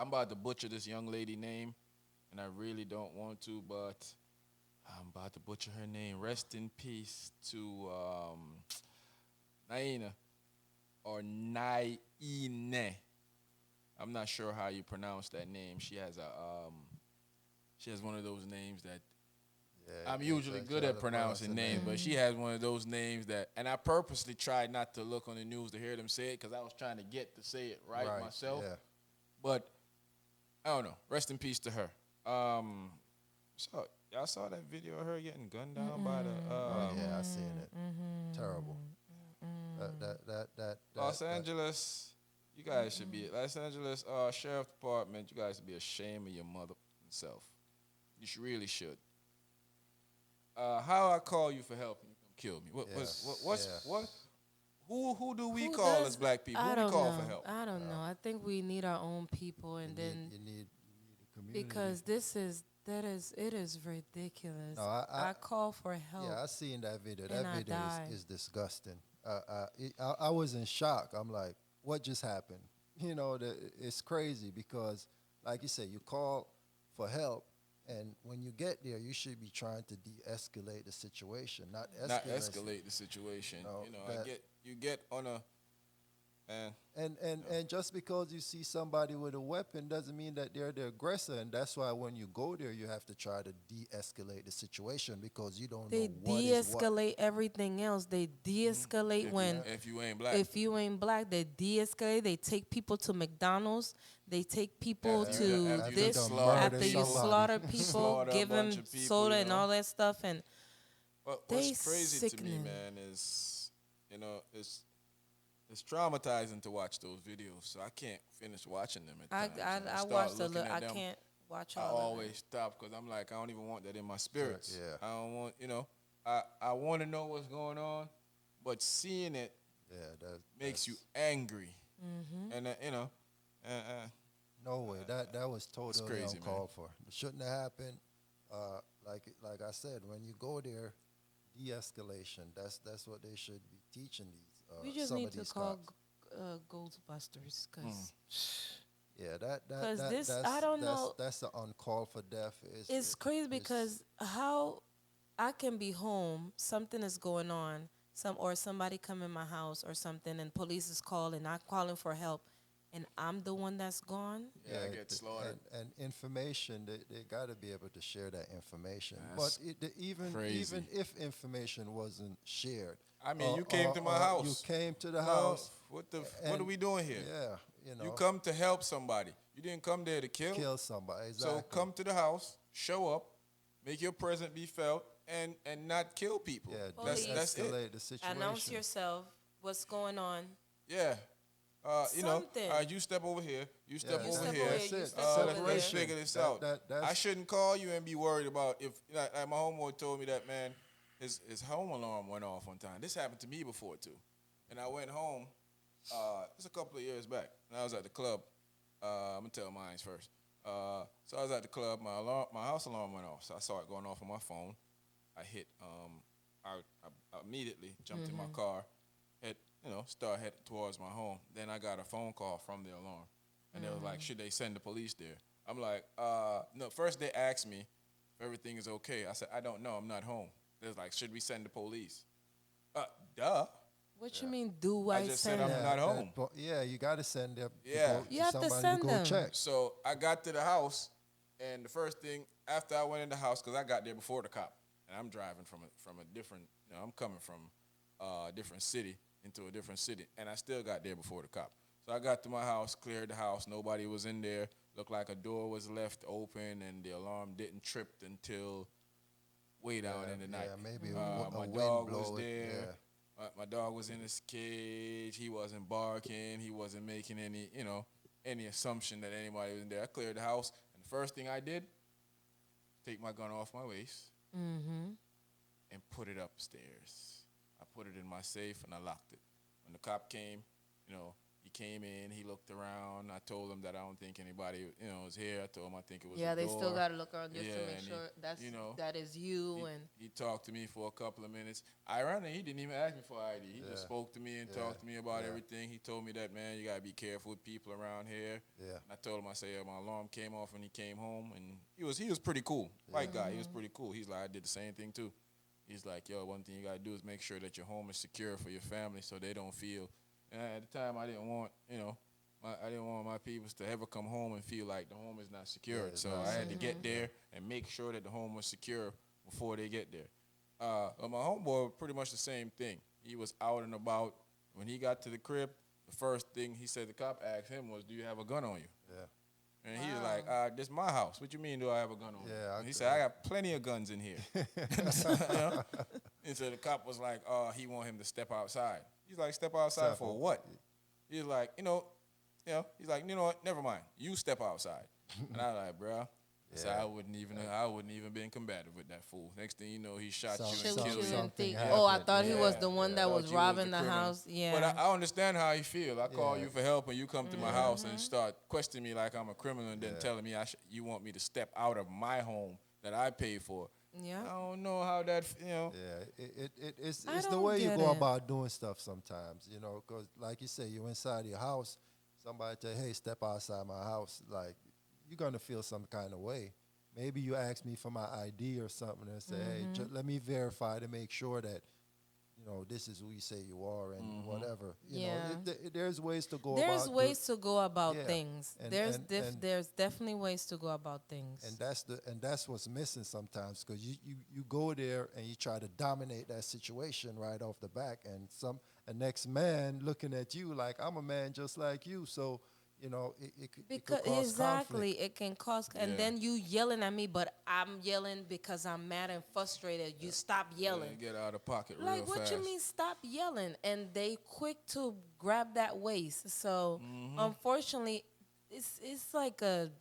I'm about to butcher this young lady name, and I really don't want to, but I'm about to butcher her name. Rest in peace to Naina or Naine. I'm not sure how you pronounce that name. She has one of those names that Yeah, I'm usually good at pronouncing names, but she has one of those names that, and I purposely tried not to look on the news to hear them say it because I was trying to get to say it right myself. Yeah. But I don't know. Rest in peace to her. So y'all saw that video of her getting gunned down by the Oh yeah, I seen it. Terrible. That Los Angeles. You guys should be Los Angeles Sheriff Department. You guys should be ashamed of your mother self. You really should. How I call you for help and you come kill me? What? Who do we Who call does- as black people? I Who we don't call know. for help? I don't know. I think we need our own people, and then you need a community. because it is ridiculous. No, I call for help. Yeah, I seen that video. And That I video died. is disgusting. I was in shock. I'm like, what just happened? You know, it's crazy because, like you said, you call for help, and when you get there, you should be trying to de-escalate the situation, not escalate. Not escalate the situation. No, You know, you get on a And just because you see somebody with a weapon doesn't mean that they're the aggressor. And that's why when you go there, you have to try to de-escalate the situation because you don't They know what is what. de-escalate everything else. They de-escalate when if you ain't black. if you ain't black, they de-escalate. They take people to McDonald's. They take people After to you done- after you this done slaughtered after you somebody. slaughter people, Slaughter a give them bunch of people, soda you and know? all that stuff. And What's they crazy to me, sickening. man, is it's traumatizing to watch those videos. So I can't finish watching them at I times. I, And I start watched a looking little. at I them, can't watch I all of always it. stop because I'm like, I don't even want that in my spirits. yeah. I don't want, I want to know what's going on, but seeing it Yeah, makes you that's- angry. And No way. That was totally crazy, uncalled for. It shouldn't have happened. Like I said, when you go there, de-escalation. That's what they should be teaching these. We just some need of to these call cops. Ghostbusters because Yeah, that 'Cause that this- that's, I don't that's, know. That's an uncalled for death. it's crazy because how I can be home, something is going on, or somebody come in my house or something, and police is calling, I'm calling for help, and I'm the one that's gone. I get slaughtered. And information, they got to be able to share that information. That's But even crazy. if information wasn't shared, I mean, you came to my house. You came to the No, house. what are and- we doing here? Yeah, you know, You come to help somebody. You didn't come there to kill. kill somebody. Exactly. So come to the house, show up, make your presence be felt, and not kill people. Yeah, Police. That's it. de-escalate the situation. Announce yourself. What's going on? Yeah. Something. You step over here. You step Yeah, You over step here. over That's here, you it. step over there. Let's figure this out. That's- I shouldn't call you and be worried about if like my homeboy told me that, man, his home alarm went off one time. This happened to me before too. And I went home, it's a couple of years back. And I was at the club. I'm gonna tell mine first. So I was at the club, my house alarm went off. So I saw it going off on my phone. I hit I immediately jumped in my car, start heading towards my home. Then I got a phone call from the alarm. And they was like, should they send the police there? I'm like, no, first they asked me if everything is okay. I said, I don't know, I'm not home. They was like, should we send the police? Duh. What you mean? Do I I just said send I'm them? not home. You got to send them. Yeah. You have to somebody send go them. check. So I got to the house, and the first thing after I went in the house, because I got there before the cop, and I'm driving from a different, I'm coming from a different city into a different city, and I still got there before the cop. So I got to my house, cleared the house, nobody was in there. Looked like a door was left open, and the alarm didn't trip until way down in the night. Yeah, maybe my wind dog blow was it, there. yeah. My dog was in his cage. He wasn't barking. He wasn't making any assumption that anybody was in there. I cleared the house, and the first thing I did, take my gun off my waist and put it upstairs. I put it in my safe, and I locked it. When the cop came, he came in, he looked around. I told him that I don't think anybody, was here. I told him I think it was Yeah, the they door. still gotta look around just to Yeah, make and sure he, that is you. he, And he talked to me for a couple of minutes. Ironically, he didn't even ask me for ID. He just spoke to me and talked to me about everything. He told me that, man, you gotta be careful with people around here. Yeah. And I told him, I said, my alarm came off when he came home, and he was pretty cool. White guy, he was pretty cool. He's like, I did the same thing too. He's like, yo, one thing you gotta do is make sure that your home is secure for your family, so they don't feel. And at the time, I didn't want, I didn't want my peoples to ever come home and feel like the home is not secured. Yeah, So not I had to get there and make sure that the home was secure before they get there. But my homeboy, pretty much the same thing. He was out and about. When he got to the crib, the first thing he said the cop asked him was, do you have a gun on you? Yeah. And he was like, this is my house. What you mean, do I have a gun on me? And he said, I got plenty of guns in here. And so the cop was like, he want him to step outside. He's like, step outside for what? He's like, he's like, you know what? Never mind. You step outside. And I was like, bro. So I wouldn't even been combative with that fool. Next thing you know, he shot you and shoot killed you you. and think, happened. I thought he was the one that Thought was you robbing the the criminal. house. Yeah. But I understand how you feel. I call Yeah. you for help and you come to my house and start questioning me like I'm a criminal and then telling me you want me to step out of my home that I paid for. Yeah. I don't know how that, Yeah, it's I the don't way you get go it. about doing stuff sometimes, because like you say, you're inside your house, somebody tell you, hey, step outside my house, like, you're going to feel some kind of way. Maybe you ask me for my ID or something and say, hey, let me verify to make sure that, this is who you say you are and whatever. You know, there's ways to go There's about ways to go about Yeah. things. And- There's and- there's definitely ways to go about things. And that's what's missing sometimes, because you go there and you try to dominate that situation right off the back, and a next man looking at you like, I'm a man just like you, so it could Because cause exactly, conflict. it can cause, and then you yelling at me, but I'm yelling because I'm mad and frustrated. You stop yelling. get out of pocket real Like, what fast. you mean stop yelling? And they quick to grab that waist. So unfortunately, it's like and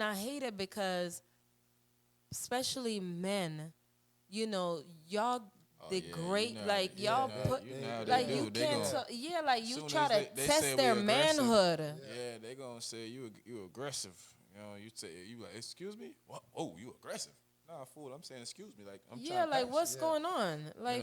I hate it because especially men, y'all degrade, y'all put, like, you can't, like, you Soon try as to they say test we their aggressive, manhood. Yeah, they gonna say you aggressive. You say you like, excuse me? What? Oh, you aggressive? Nah, fool. I'm saying excuse me. Like I'm Yeah, trying to like, pass what's you. going on? Like,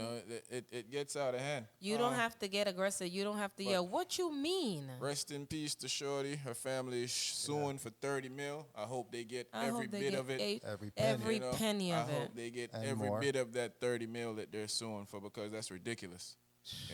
It gets out of hand. you don't have to get aggressive. You don't have to yell. What you mean? Rest in peace to Shorty. Her family is suing for 30 mil. I hope they get I every hope they bit get of it. Every every penny. penny I of it. hope they get And every more. bit of that 30 mil that they're suing for, because that's ridiculous.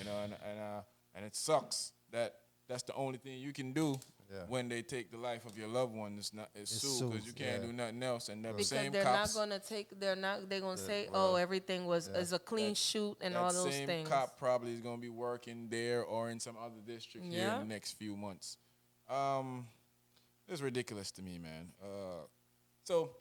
And it sucks that that's the only thing you can do when they take the life of your loved one is sue, because you can't do nothing else. And the Because same they're cops, not gonna take. They're gonna say, "Oh, everything is a clean shoot," and all those same things. cop probably is gonna be working there or in some other district here in the next few months. It's ridiculous to me, man. So